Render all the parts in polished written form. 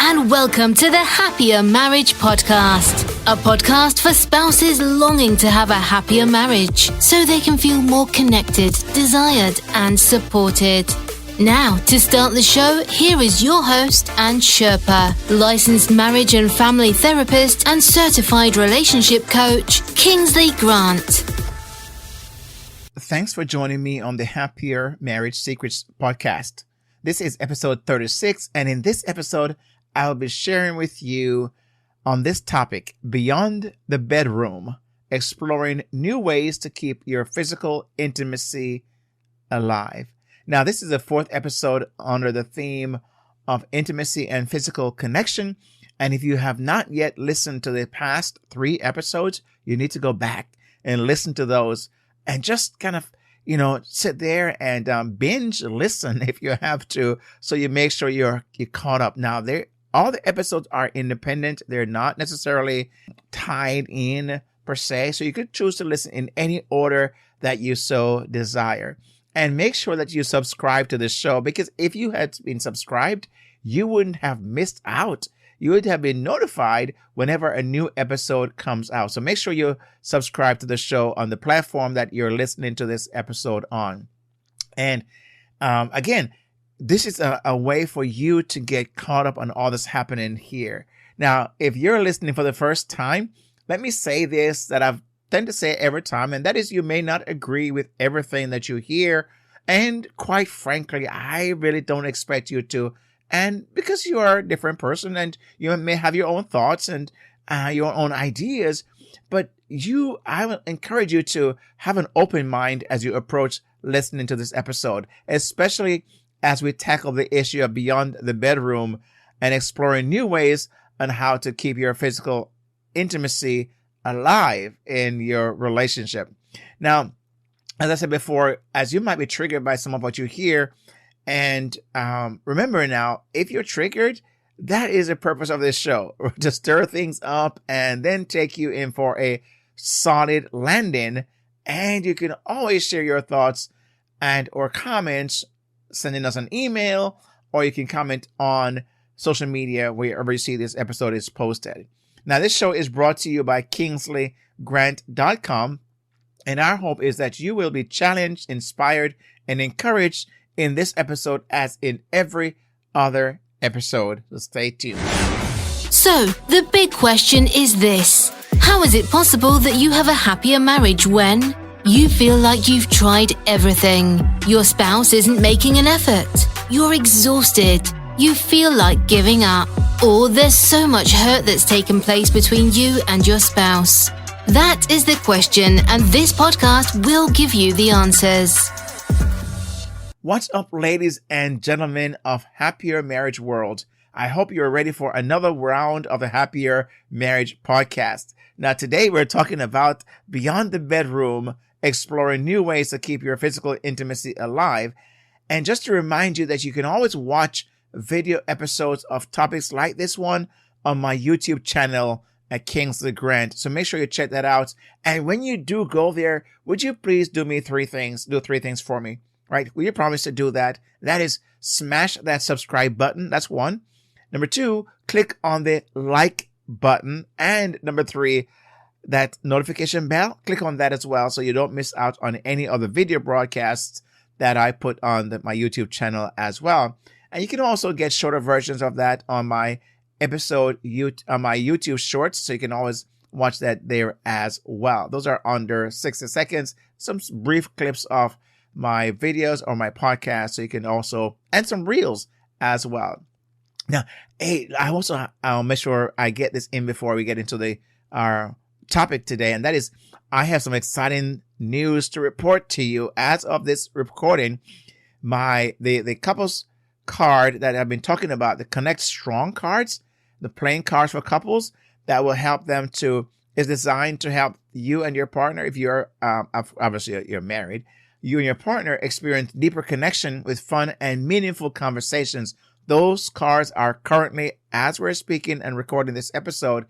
and welcome to the Happier Marriage Podcast, a podcast for spouses longing to have a happier marriage so they can feel more connected, desired, and supported. Now, to start the show, here is your host and Sherpa, licensed marriage and family therapist and certified relationship coach, Kingsley Grant. Thanks for joining me on the Happier Marriage Secrets podcast. This is episode 36, and in this episode, I'll be sharing with you on this topic, Beyond the Bedroom, exploring new ways to keep your physical intimacy alive. Now, this is the fourth episode under the theme of intimacy and physical connection. And if you have not yet listened to the past 3 episodes, you need to go back and listen to those and just kind of, sit there and binge listen if you have to, so you make sure you're caught up. Now, all the episodes are independent. They're not necessarily tied in per se. So you could choose to listen in any order that you so desire. And make sure that you subscribe to the show, because if you had been subscribed, you wouldn't have missed out. You would have been notified whenever a new episode comes out. So make sure you subscribe to the show on the platform that you're listening to this episode on. And again, this is a way for you to get caught up on all that's happening here. Now, if you're listening for the first time, let me say this that I've tend to say every time, and that is, you may not agree with everything that you hear, and quite frankly, I really don't expect you to, and because you are a different person and you may have your own thoughts and your own ideas, but I will encourage you to have an open mind as you approach listening to this episode, especially as we tackle the issue of beyond the bedroom and exploring new ways on how to keep your physical intimacy alive in your relationship. Now, as I said before, as you might be triggered by some of what you hear, and remember now, if you're triggered, that is the purpose of this show, to stir things up and then take you in for a solid landing. And you can always share your thoughts and or comments, sending us an email, or you can comment on social media wherever you see this episode is posted. Now, this show is brought to you by KingsleyGrant.com, and our hope is that you will be challenged, inspired, and encouraged in this episode as in every other episode. So stay tuned. So, the big question is this: how is it possible that you have a happier marriage when you feel like you've tried everything? Your spouse isn't making an effort. You're exhausted. You feel like giving up. Or there's so much hurt that's taken place between you and your spouse. That is the question, and this podcast will give you the answers. What's up, ladies and gentlemen of Happier Marriage World? I hope you're ready for another round of the Happier Marriage Podcast. Now, today we're talking about Beyond the Bedroom, exploring new ways to keep your physical intimacy alive. And just to remind you that you can always watch video episodes of topics like this one on my YouTube channel at Kingsley Grant. So make sure you check that out. And when you do go there, would you please do 3 things for me, right? Will you promise to do that? That is, smash that subscribe button. That's 1. Number 2, click on the like button. And number 3, that notification bell, click on that as well, so you don't miss out on any other video broadcasts that I put on my YouTube channel as well. And you can also get shorter versions of that on my YouTube shorts, so you can always watch that there as well. Those are under 60 seconds, some brief clips of my videos or my podcast, so you can also, and some reels as well. Now, hey, I'll make sure I get this in before we get into our topic today, and that is, I have some exciting news to report to you. As of this recording, the couples card that I've been talking about, the Connect Strong cards, the playing cards for couples that will help them is designed to help you and your partner, if you're obviously you're married, you and your partner experience deeper connection with fun and meaningful conversations. Those cards are currently, as we're speaking and recording this episode,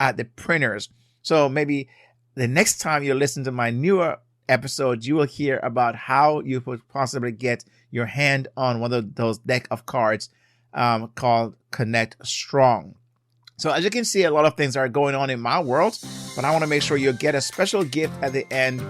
at the printers. So maybe the next time you listen to my newer episode, you will hear about how you could possibly get your hand on one of those deck of cards called Connect Strong. So as you can see, a lot of things are going on in my world, but I want to make sure you get a special gift at the end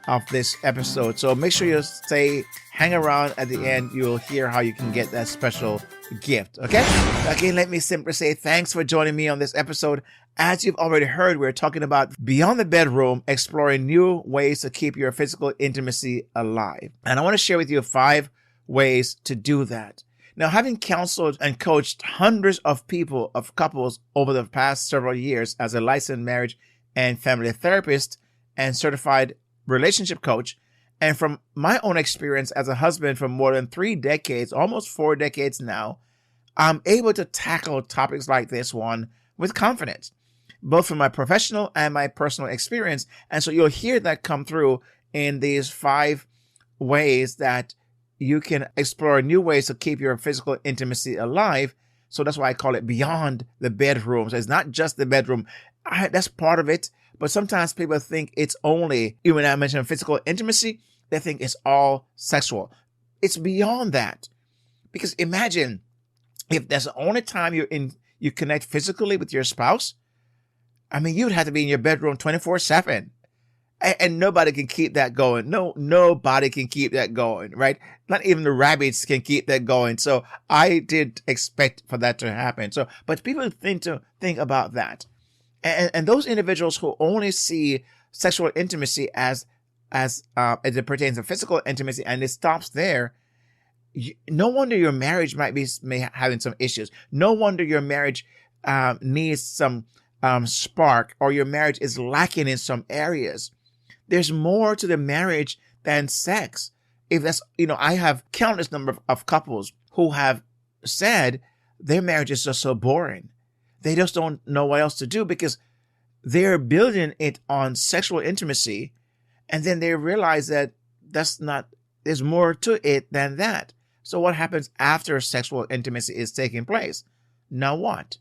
of this episode. So make sure you hang around at the end. You'll hear how you can get that special gift. Okay. Again, let me simply say thanks for joining me on this episode. As you've already heard, we're talking about beyond the bedroom, exploring new ways to keep your physical intimacy alive. And I want to share with you 5 ways to do that. Now, having counseled and coached hundreds of couples over the past several years as a licensed marriage and family therapist and certified relationship coach, and from my own experience as a husband for more than 3 decades, almost 4 decades now, I'm able to tackle topics like this one with confidence, both from my professional and my personal experience. And so you'll hear that come through in these 5 ways that you can explore new ways to keep your physical intimacy alive. So that's why I call it beyond the bedroom. So it's not just the bedroom. That's part of it. But sometimes people think it's only, even when I mention physical intimacy, they think it's all sexual. It's beyond that. Because imagine if that's the only time you connect physically with your spouse. I mean, you'd have to be in your bedroom 24/7. And nobody can keep that going. Nobody can keep that going, right? Not even the rabbits can keep that going. So I did expect for that to happen. So, but people think about that. And those individuals who only see sexual intimacy as it pertains to physical intimacy and it stops there, no wonder your marriage might be having some issues. No wonder your marriage needs some spark, or your marriage is lacking in some areas. There's more to the marriage than sex. If that's, I have countless number of couples who have said their marriage is just so boring. They just don't know what else to do because they're building it on sexual intimacy. And then they realize that there's more to it than that. So what happens after sexual intimacy is taking place? Now what?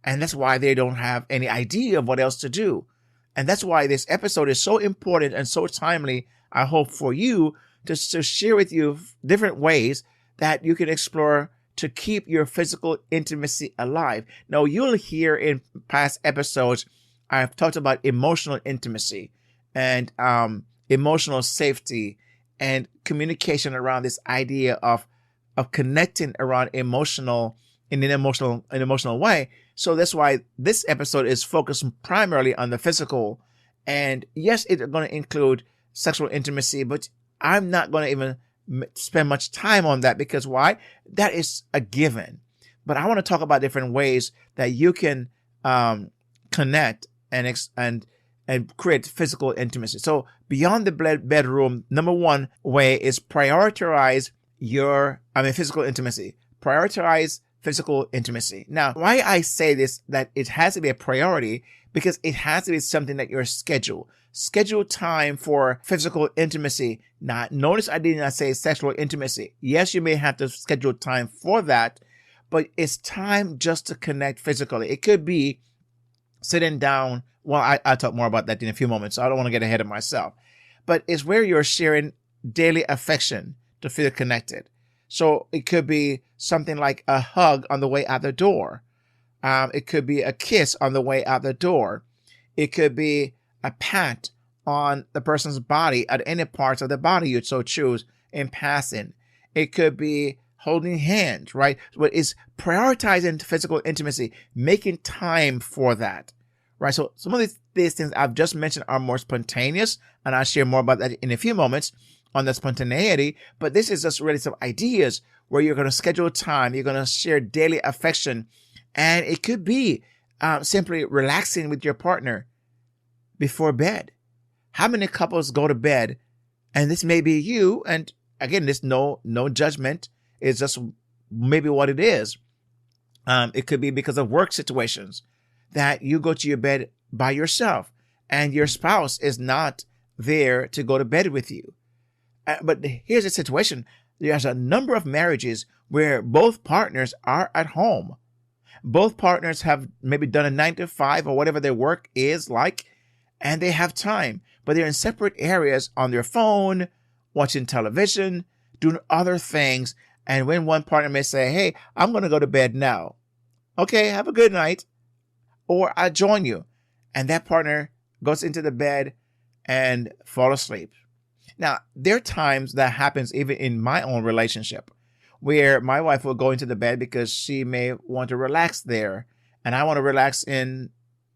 And that's why they don't have any idea of what else to do. And that's why this episode is so important and so timely, I hope, for you to share with you different ways that you can explore to keep your physical intimacy alive. Now, you'll hear in past episodes, I've talked about emotional intimacy and emotional safety and communication around this idea of connecting around in an emotional way. So that's why this episode is focused primarily on the physical. And yes, it's going to include sexual intimacy, but I'm not going to even spend much time on that because why? That is a given. But I want to talk about different ways that you can connect and create physical intimacy. So beyond the bedroom, number 1 way is prioritize physical intimacy. Prioritize physical intimacy. Now, why I say this, that it has to be a priority, because it has to be something that you're schedule time for physical intimacy. Now, notice I did not say sexual intimacy. Yes, you may have to schedule time for that, but it's time just to connect physically. It could be sitting down. Well, I'll talk more about that in a few moments, so I don't want to get ahead of myself. But it's where you're sharing daily affection to feel connected. So it could be something like a hug on the way out the door. It could be a kiss on the way out the door. It could be a pat on the person's body at any parts of the body you so choose in passing. It could be holding hands, right? But it's prioritizing physical intimacy, making time for that, right? So some of these things I've just mentioned are more spontaneous, and I'll share more about that in a few moments on the spontaneity. But this is just really some ideas where you're going to schedule time, you're going to share daily affection, and it could be simply relaxing with your partner before bed. How many couples go to bed, and this may be you, and again, there's no judgment. It's just maybe what it is. It could be because of work situations that you go to your bed by yourself and your spouse is not there to go to bed with you. But here's the situation. There's a number of marriages where both partners are at home. Both partners have maybe done a 9 to 5 or whatever their work is like, and they have time, but they're in separate areas on their phone, watching television, doing other things. And when one partner may say, hey, I'm going to go to bed now. Okay, have a good night. Or I join you. And that partner goes into the bed and fall asleep. Now, there are times that happens even in my own relationship where my wife will go into the bed because she may want to relax there. And I want to relax in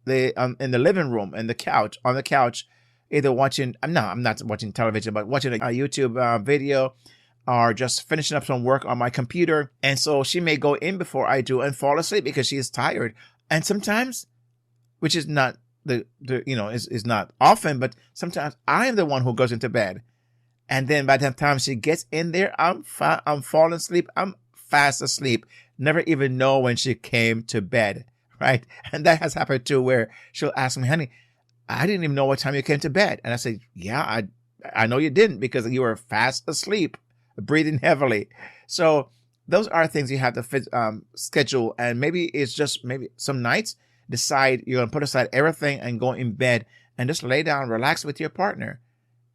the living room, on the couch, either watching, I'm not watching television, but watching a YouTube video or just finishing up some work on my computer. And so she may go in before I do and fall asleep because she is tired. And sometimes, which is not is not often, but sometimes I am the one who goes into bed. And then by the time she gets in there, I'm falling asleep. I'm fast asleep. Never even know when she came to bed, right? And that has happened too, where she'll ask me, honey, I didn't even know what time you came to bed. And I say, yeah, I know you didn't because you were fast asleep, breathing heavily. So those are things you have to schedule. And maybe it's just some nights decide you're going to put aside everything and go in bed and just lay down, relax with your partner,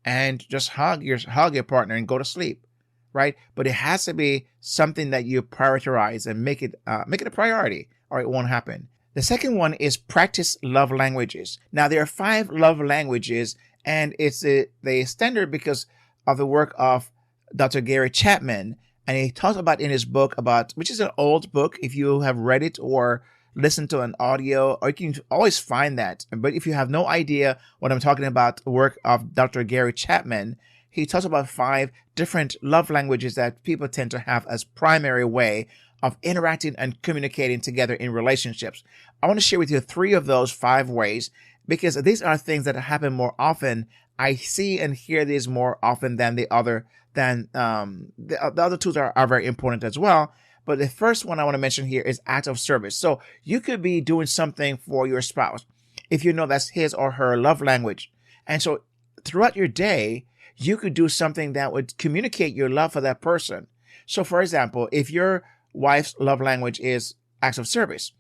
and just hug your partner and go to sleep, right? But it has to be something that you prioritize and make it a priority, or it won't happen. The second one is practice love languages. Now, there are 5 love languages, and it's the standard because of the work of Dr. Gary Chapman. And he talks about in his book which is an old book, if you have read it or listened to an audio, or you can always find that. But if you have no idea what I'm talking about, the work of Dr. Gary Chapman, he talks about 5 different love languages that people tend to have as primary way of interacting and communicating together in relationships. I want to share with you 3 of those 5 ways, because these are things that happen more often. I see and hear these more often than the other 2 are very important as well. But the first one I want to mention here is act of service. So you could be doing something for your spouse if you know that's his or her love language. And so throughout your day, you could do something that would communicate your love for that person. So for example, if your wife's love language is acts of service,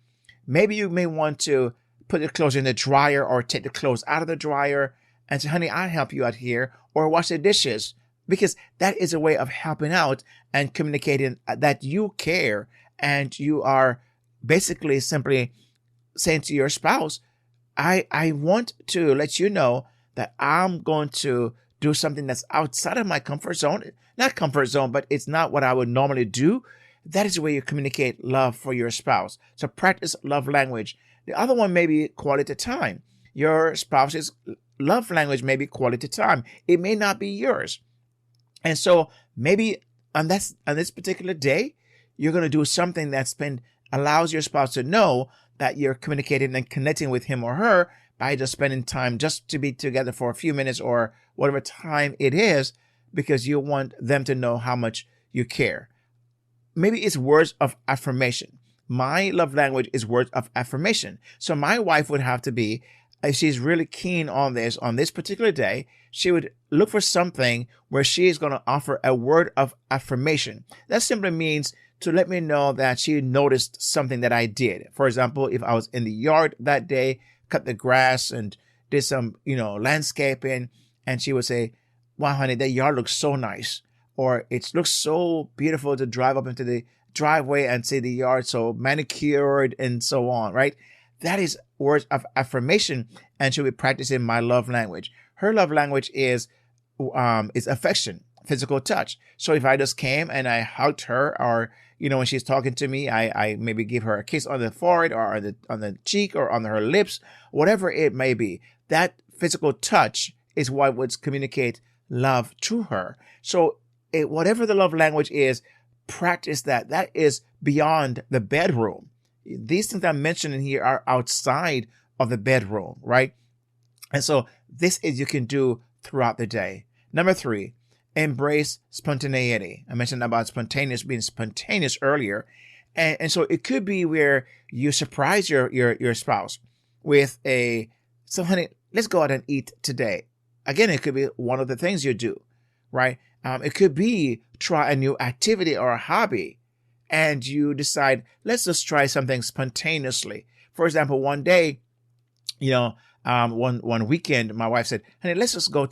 maybe you may want to put the clothes in the dryer or take the clothes out of the dryer and say, honey, I'll help you out here, or wash the dishes. Because that is a way of helping out and communicating that you care, and you are basically simply saying to your spouse, I want to let you know that I'm going to do something that's outside of my comfort zone. Not comfort zone, but it's not what I would normally do. That is the way you communicate love for your spouse. So practice love language. The other one may be quality time. Your spouse's love language may be quality time. It may not be yours. And so maybe on this particular day, you're going to do something that allows your spouse to know that you're communicating and connecting with him or her by just spending time just to be together for a few minutes or whatever time it is, because you want them to know how much you care. Maybe it's words of affirmation. My love language is words of affirmation. So my wife would have to be, if she's really keen on this particular day, she would look for something where she is going to offer a word of affirmation. That simply means to let me know that she noticed something that I did. For example, if I was in the yard that day, cut the grass and did some, landscaping, and she would say, wow, honey, that yard looks so nice. Or it looks so beautiful to drive up into the driveway and see the yard so manicured and so on, right? That is words of affirmation, and she'll be practicing my love language. Her love language is affection, physical touch. So if I just came and I hugged her, or when she's talking to me, I maybe give her a kiss on the forehead or on the cheek or on her lips, whatever it may be. That physical touch is what would communicate love to her. So whatever the love language is, practice that. That is beyond the bedroom. These things I'm mentioning here are outside of the bedroom, right? And so this is you can do throughout the day. Number 3, embrace spontaneity. I mentioned about being spontaneous earlier. And so it could be where you surprise your spouse with so honey, let's go out and eat today. Again, it could be one of the things you do, right? It could be try a new activity or a hobby, and you decide, let's just try something spontaneously. For example, one day, one weekend, my wife said, honey, let's just go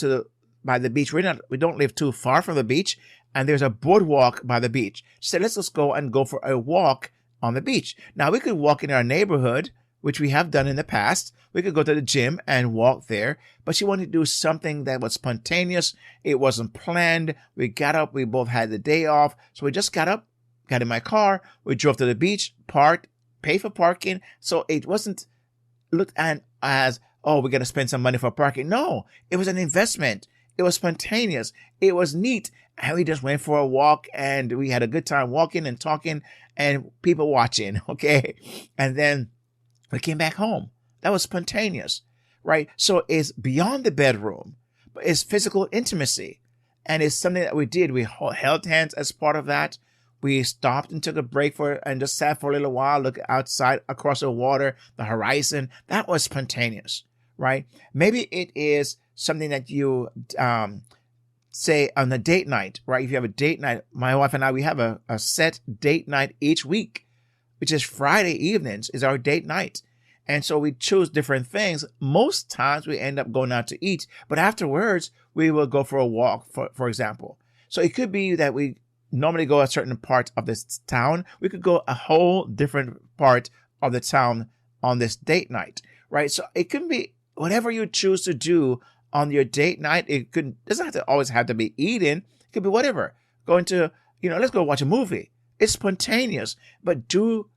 by the beach. We don't live too far from the beach, and there's a boardwalk by the beach. She said, let's just go for a walk on the beach. Now, we could walk in our neighborhood, which we have done in the past. We could go to the gym and walk there, but she wanted to do something that was spontaneous. It wasn't planned. We got up. We both had the day off. So we just got up, got in my car. We drove to the beach, parked, paid for parking. So it wasn't looked at as, oh, we're going to spend some money for parking. No, it was an investment. It was spontaneous. It was neat. And we just went for a walk, and we had a good time walking and talking and people watching. Okay. And then we came back home. That was spontaneous, right? So it's beyond the bedroom, but it's physical intimacy. And it's something that we did. We held hands as part of that. We stopped and took a break and just sat for a little while, look outside across the water, the horizon. That was spontaneous, right? Maybe it is something that you say on a date night, right? If you have a date night, my wife and I, we have a set date night each week, which is Friday evenings is our date night. And so we choose different things. Most times we end up going out to eat, but afterwards we will go for a walk, for example. So it could be that we normally go a certain part of this town. We could go a whole different part of the town on this date night, right? So it can be whatever you choose to do on your date night. Doesn't always have to be eating. It could be whatever. Going to, let's go watch a movie. It's spontaneous, but do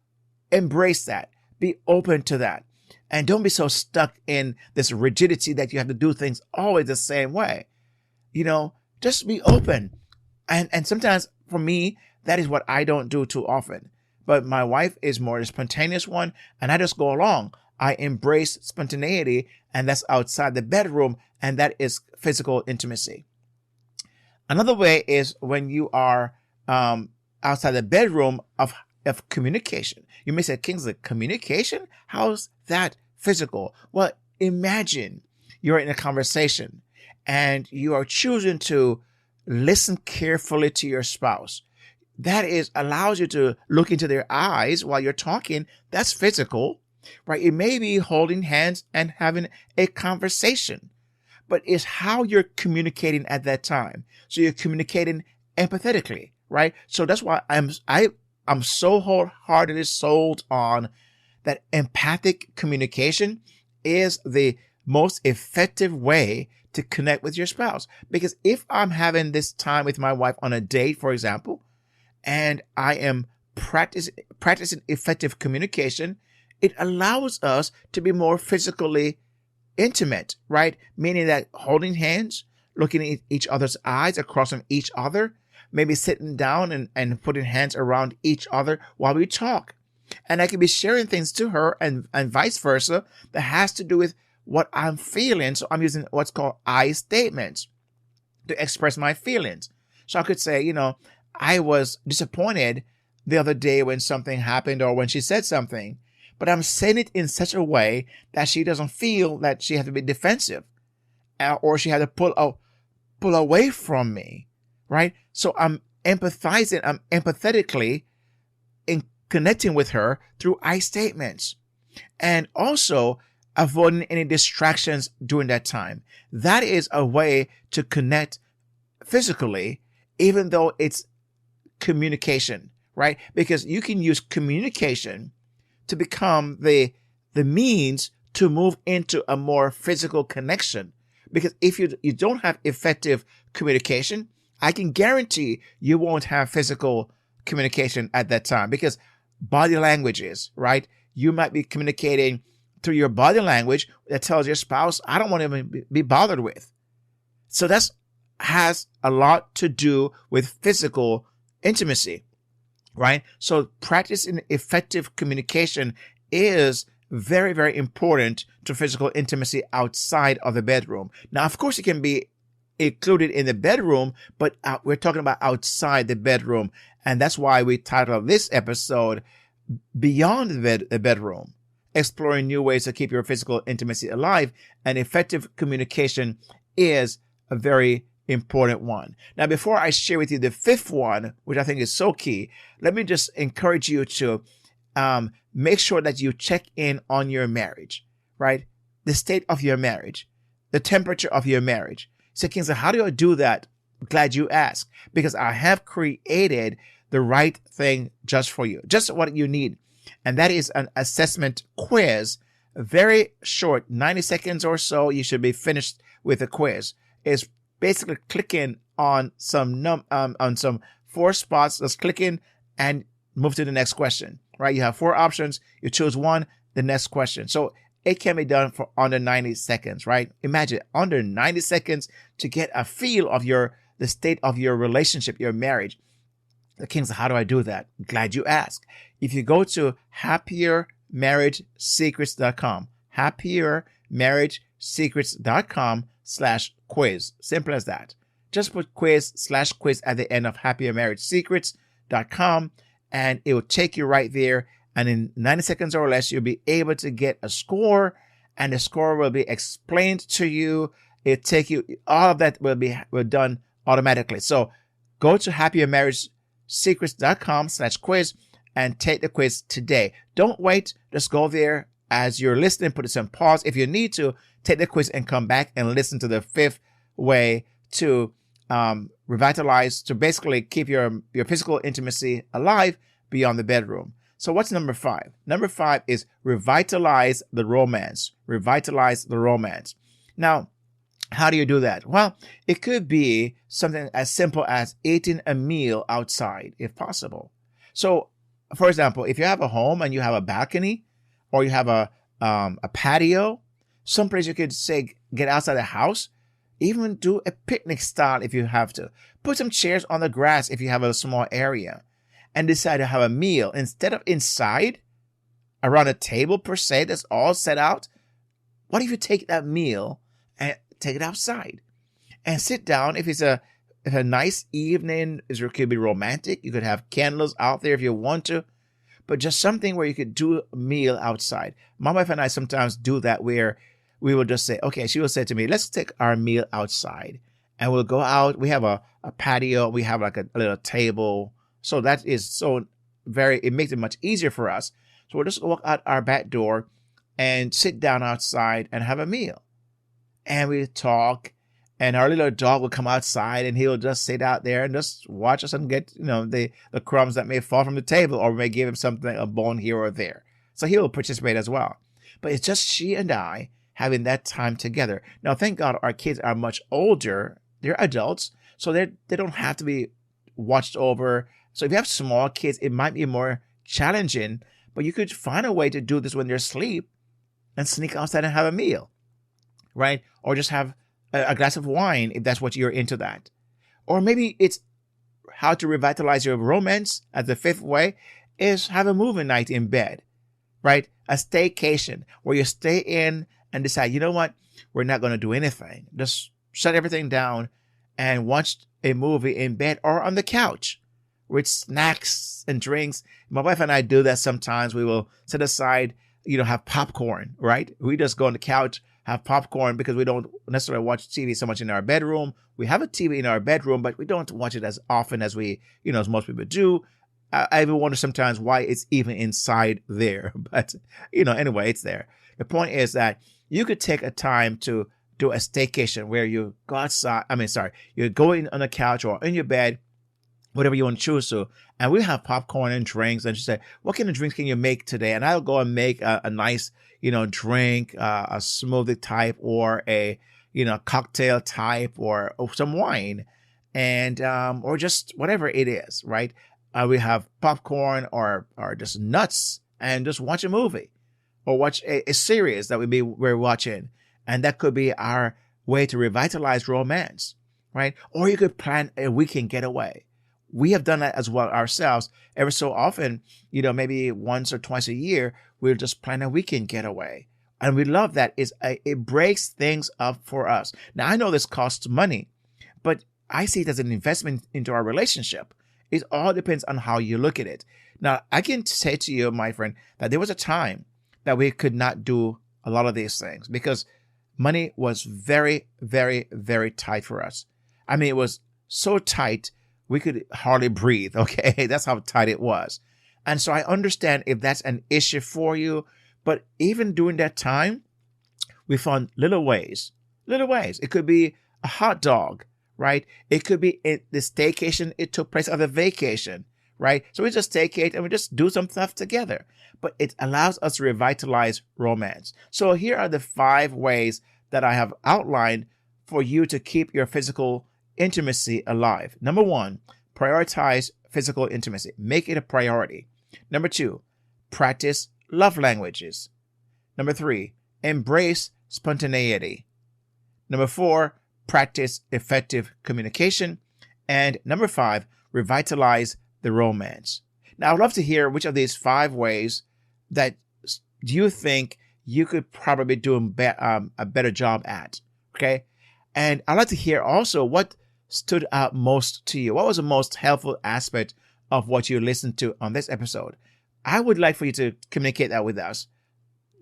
embrace that. Be open to that. And don't be so stuck in this rigidity that you have to do things always the same way. Just be open. And sometimes for me, that is what I don't do too often. But my wife is more the spontaneous one, and I just go along. I embrace spontaneity, and that's outside the bedroom, and that is physical intimacy. Another way is when you are outside the bedroom of communication. You may say, Kingsley, communication? How's that physical? Well, imagine you're in a conversation and you are choosing to listen carefully to your spouse. That allows you to look into their eyes while you're talking. That's physical, right? It may be holding hands and having a conversation, but it's how you're communicating at that time. So you're communicating empathetically, right? So that's why I'm so wholeheartedly sold on that empathic communication is the most effective way to connect with your spouse. Because if I'm having this time with my wife on a date, for example, and I am practicing effective communication, it allows us to be more physically intimate, right? Meaning that holding hands, looking at each other's eyes, across from each other, maybe sitting down and putting hands around each other while we talk. And I can be sharing things to her and vice versa that has to do with what I'm feeling. So I'm using what's called I statements to express my feelings. So I could say, I was disappointed the other day when something happened or when she said something, but I'm saying it in such a way that she doesn't feel that she has to be defensive or she had to pull away from me, right? So I'm empathizing, I'm empathetically in connecting with her through I statements and also avoiding any distractions during that time. That is a way to connect physically, even though it's communication, right? Because you can use communication to become the means to move into a more physical connection. Because if you don't have effective communication, I can guarantee you won't have physical communication at that time because body languages, right? You might be communicating through your body language that tells your spouse, I don't want to even be bothered with. So that has a lot to do with physical intimacy, right? So practicing effective communication is very, very important to physical intimacy outside of the bedroom. Now, of course, it can be included in the bedroom, but we're talking about outside the bedroom. And that's why we titled this episode, Beyond the Bedroom, exploring new ways to keep your physical intimacy alive. And effective communication is a very important one. Now, before I share with you the fifth one, which I think is so key, let me just encourage you to make sure that you check in on your marriage, right? The state of your marriage, the temperature of your marriage. So, Kingsley, how do I do that glad you asked, because I have created the right thing just for you, just what you need. And that is an assessment quiz, very short, 90 seconds or so. You should be finished with the quiz. It's basically clicking on some four spots. Just clicking and move to the next question, right? You have four options. You choose one, the next question. So it can be done for under 90 seconds, right? Imagine under 90 seconds to get a feel of the state of your relationship, your marriage. The Kings, how do I do that? Glad you asked. If you go to happiermarriagesecrets.com, happiermarriagesecrets.com/quiz. Simple as that. Just put quiz/quiz at the end of happiermarriagesecrets.com, and it will take you right there. And in 90 seconds or less, you'll be able to get a score, and the score will be explained to you. It'll take you, all of that will be done automatically. So go to happiermarriagesecrets.com/quiz and take the quiz today. Don't wait. Just go there as you're listening, put it on pause. If you need to, take the quiz and come back and listen to the 5th way to revitalize, to basically keep your physical intimacy alive beyond the bedroom. So what's number 5? Number 5 is revitalize the romance. Revitalize the romance. Now, how do you do that? Well, it could be something as simple as eating a meal outside, if possible. So, for example, if you have a home and you have a balcony, or you have a patio, someplace you could say get outside the house, even do a picnic style if you have to. Put some chairs on the grass if you have a small area, and decide to have a meal instead of inside around a table per se that's all set out. What if you take that meal and take it outside and sit down? If a nice evening, it could be romantic. You could have candles out there if you want to, but just something where you could do a meal outside. My wife and I sometimes do that, where we will just say, okay, she will say to me, let's take our meal outside, and we'll go out. We have a patio. We have like a little table. So that is it makes it much easier for us. So we'll just walk out our back door and sit down outside and have a meal. And we talk, and our little dog will come outside, and he'll just sit out there and just watch us and get, the crumbs that may fall from the table, or we may give him something, a bone here or there. So he will participate as well. But it's just she and I having that time together. Now, thank God our kids are much older. They're adults, so they don't have to be watched over. So if you have small kids, it might be more challenging, but you could find a way to do this when they're asleep and sneak outside and have a meal, right? Or just have a glass of wine if that's what you're into that. Or maybe it's how to revitalize your romance as the 5th way is have a movie night in bed, right? A staycation where you stay in and decide, you know what? We're not going to do anything. Just shut everything down and watch a movie in bed or on the couch with snacks and drinks. My wife and I do that sometimes. We will set aside, have popcorn, right? We just go on the couch, have popcorn, because we don't necessarily watch TV so much in our bedroom. We have a TV in our bedroom, but we don't watch it as often as as most people do. I even wonder sometimes why it's even inside there. But, anyway, it's there. The point is that you could take a time to do a staycation where you go outside. You go in on the couch or in your bed, whatever you want to choose to, and we have popcorn and drinks. And she said, what kind of drinks can you make today? And I'll go and make a nice, drink, a smoothie type, or a, cocktail type, or some wine, and, or just whatever it is, right? We have popcorn or just nuts, and just watch a movie or watch a series that we're watching. And that could be our way to revitalize romance, right? Or you could plan a weekend getaway. We have done that as well ourselves. Ever so often, maybe once or twice a year, we'll just plan a weekend getaway. And we love that. It breaks things up for us. Now, I know this costs money, but I see it as an investment into our relationship. It all depends on how you look at it. Now, I can say to you, my friend, that there was a time that we could not do a lot of these things because money was very, very, very tight for us. I mean, it was so tight, we could hardly breathe, okay? That's how tight it was. And so I understand if that's an issue for you, but even during that time, we found little ways. It could be a hot dog, right? It could be the staycation, it took place of a vacation, right? So we just staycate and we just do some stuff together. But it allows us to revitalize romance. So here are the 5 ways that I have outlined for you to keep your physical intimacy alive. Number 1, prioritize physical intimacy. Make it a priority. Number 2, practice love languages. Number 3, embrace spontaneity. Number 4, practice effective communication. And number 5, revitalize the romance. Now, I'd love to hear which of these 5 ways that you think you could probably do a better job at, okay? And I'd like to hear also what stood out most to you. What was the most helpful aspect of what you listened to on this episode? I would like for you to communicate that with us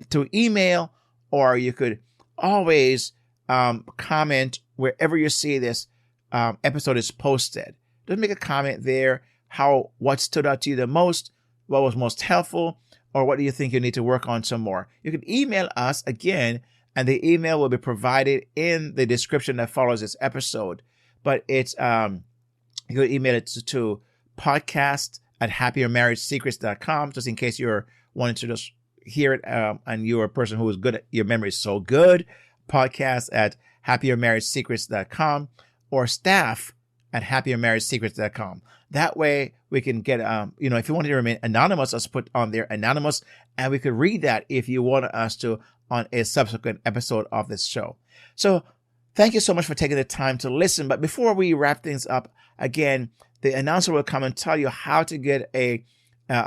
to email, or you could always comment wherever you see this episode is posted. Just make a comment there, what stood out to you the most, what was most helpful, or what do you think you need to work on some more. You can email us again, and the email will be provided in the description that follows this episode. But it's you can email it to podcast@happiermarriagesecrets.com, just in case you're wanting to just hear it and you're a person who is good at your memory is so good. Podcast@happiermarriagesecrets.com or staff@happiermarriagesecrets.com. That way we can get, if you want to remain anonymous, let's put on there anonymous, and we could read that if you want us to on a subsequent episode of this show. So thank you so much for taking the time to listen. But before we wrap things up, again, the announcer will come and tell you how to get a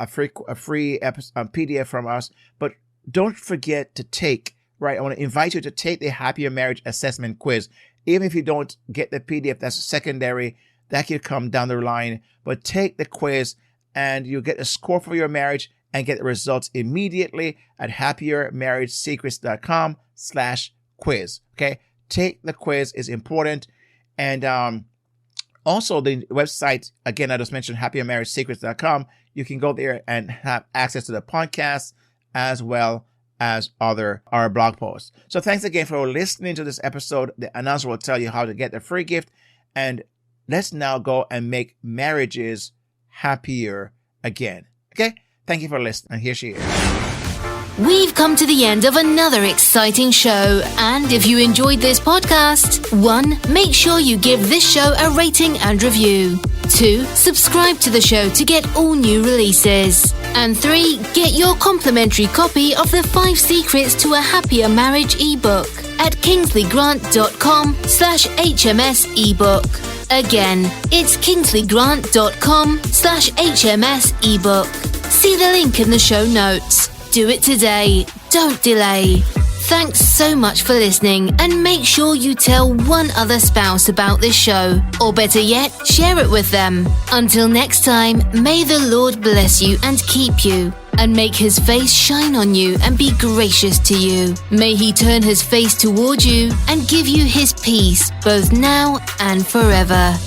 free PDF from us. But don't forget to take, right? I want to invite you to take the Happier Marriage Assessment Quiz. Even if you don't get the PDF, that's secondary. That could come down the line. But take the quiz and you'll get a score for your marriage and get the results immediately at happiermarriagesecrets.com/quiz. Okay? Take the quiz is important. And also the website, again, I just mentioned happiermarriagesecrets.com. You can go there and have access to the podcast as well as our blog posts. So thanks again for listening to this episode. The announcer will tell you how to get the free gift. And let's now go and make marriages happier again. Okay? Thank you for listening. And here she is. We've come to the end of another exciting show, and if you enjoyed this podcast, 1, make sure you give this show a rating and review. 2, subscribe to the show to get all new releases. And 3, get your complimentary copy of the 5 Secrets to a Happier Marriage ebook at kingsleygrant.com/HMS ebook. Again, it's kingsleygrant.com/HMS ebook. See the link in the show notes. Do it today. Don't delay. Thanks so much for listening, and make sure you tell one other spouse about this show, or better yet, share it with them. Until next time, may the Lord bless you and keep you, and make his face shine on you and be gracious to you. May he turn his face toward you and give you his peace, both now and forever.